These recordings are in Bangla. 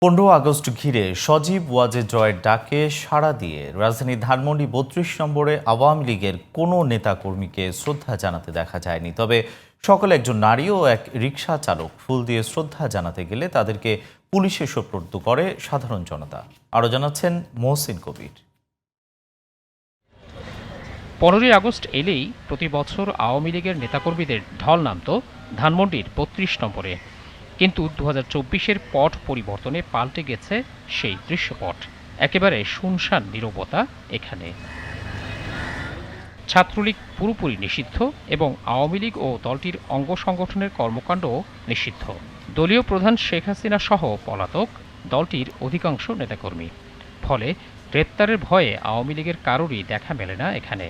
15 আগস্ট ঘিরে সজীব ওয়াজেদ জয়ের ডাকে সাড়া দিয়ে রাজধানীর ধানমন্ডি 32 নম্বরে আওয়ামী লীগের কোনো নেতাকর্মীকে শ্রদ্ধা জানাতে দেখা যায়নি। তবে সকালে একজন নারী ও এক রিকশা চালক ফুল দিয়ে শ্রদ্ধা জানাতে গেলে তাদেরকে পুলিশে সোপর্দ করে সাধারণ জনতা। আরও জানাচ্ছেন মহসিন কবির। 15 আগস্ট এলেই প্রতি বছর আওয়ামী লীগের নেতাকর্মীদের ঢল নামত ধানমন্ডির 32 নম্বরে। কিন্তু 2024-এর পট পরিবর্তনে পাল্টে গেছে সেই দৃশ্যপট। একেবারে শুনশান নীরবতা এখানে। ছাত্রলীগ পুরোপুরি নিষিদ্ধ এবং আওয়ামী লীগ ও দলটির অঙ্গ সংগঠনের কর্মকাণ্ডও নিষিদ্ধ। দলীয় প্রধান শেখ হাসিনা সহ পলাতক দলটির অধিকাংশ নেতাকর্মী। ফলে গ্রেপ্তারের ভয়ে আওয়ামী লীগের কারোরই দেখা মেলে না এখানে।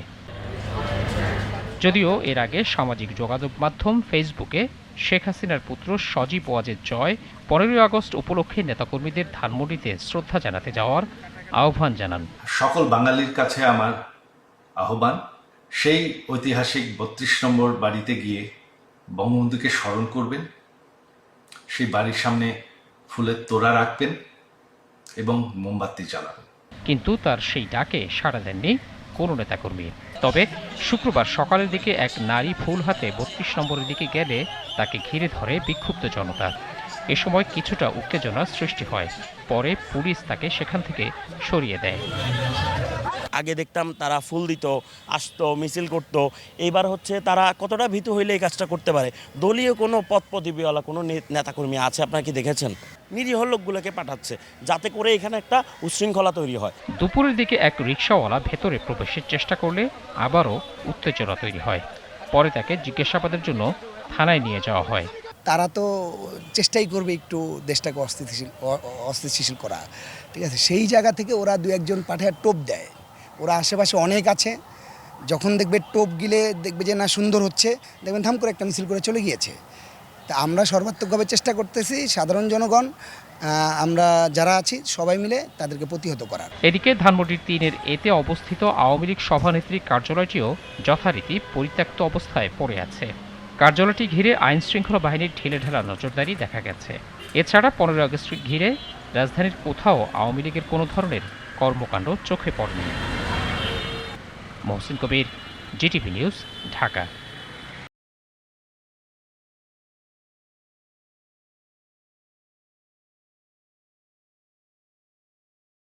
যদিও এর আগে সামাজিক যোগাযোগ মাধ্যম ফেসবুকে শেখ হাসিনার পুত্র সজীব ওয়াজেদ জয় 15 আগস্ট উপলক্ষে নেতাকর্মীদের ধানমন্ডিতে শ্রদ্ধা জানাতে যাওয়ার আহ্বান জানান। সকল বাঙালির কাছে আমার আহ্বান, সেই ঐতিহাসিক 32 নম্বর বাড়িতে গিয়ে বঙ্গবন্ধুকে স্মরণ করবেন, সেই বাড়ির সামনে ফুলের তোড়া রাখবেন এবং মোমবাতি জ্বালাবেন। কিন্তু তার সেই ডাকে সাড়া দেননি কোনো নেতাকর্মী। তবে শুক্রবার সকালের দিকে এক নারী ফুল হাতে 32 নম্বরের দিকে গেলে তাকে ঘিরে ধরে বিক্ষুব্ধ জনতা। এ সময় কিছুটা উত্তেজনা সৃষ্টি হয়। পরে পুলিশ তাকে সেখান থেকে সরিয়ে দেয়। আগে দেখতাম তারা ফুল দিত, আসতো, মিছিল করত। এইবার হচ্ছে তারা কতটা ভীতু হইলে এই কাজটা করতে পারে। দলীয় কোনো পদপদবিওয়ালা কোনো নেতাকর্মী আছে আপনারা কি দেখেছেন? নিরীহ লোকগুলোকে পাঠাচ্ছে যাতে করে এখানে একটা উচ্ছৃঙ্খলা তৈরি হয়। দুপুরের দিকে এক রিকশাওয়ালা ভেতরে প্রবেশের চেষ্টা করলে আবারও উত্তেজনা তৈরি হয়। পরে তাকে জিজ্ঞাসাবাদের জন্য থানায় নিয়ে যাওয়া হয়। তারা তো চেষ্টাই করবে একটু দেশটাকে অস্থিতিশীল করা, ঠিক আছে? সেই জায়গা থেকে ওরা দু একজন পাঠায় টোপ দেয়। ওরা আশেপাশে অনেক আছে, যখন দেখবে টোপ গিলে দেখবে যে না সুন্দর হচ্ছে, দেখবেন থাম করে একটা মিছিল করে চলে গিয়েছে। তা আমরা সর্বাত্মকভাবে চেষ্টা করতেছি সাধারণ জনগণ আমরা যারা আছি সবাই মিলে তাদেরকে প্রতিহত করার। এদিকে ধানমন্ডির 3-এর এতে অবস্থিত আওয়ামী লীগ সভানেত্রীর কার্যালয়টিও যথারীতি পরিত্যক্ত অবস্থায় পড়ে আছে। কার্যালয়টি ঘিরে আইন শৃঙ্খলা বাহিনীর ঢিলেঢালা নজরদারি দেখা গেছে। এছাড়া 15 আগস্ট ঘিরে রাজধানীর কোথাও আওয়ামী লীগের কোনো ধরনের কর্মকাণ্ড চোখে পড়েনি। মহসিন কবির, জিটিভি নিউজ, ঢাকা।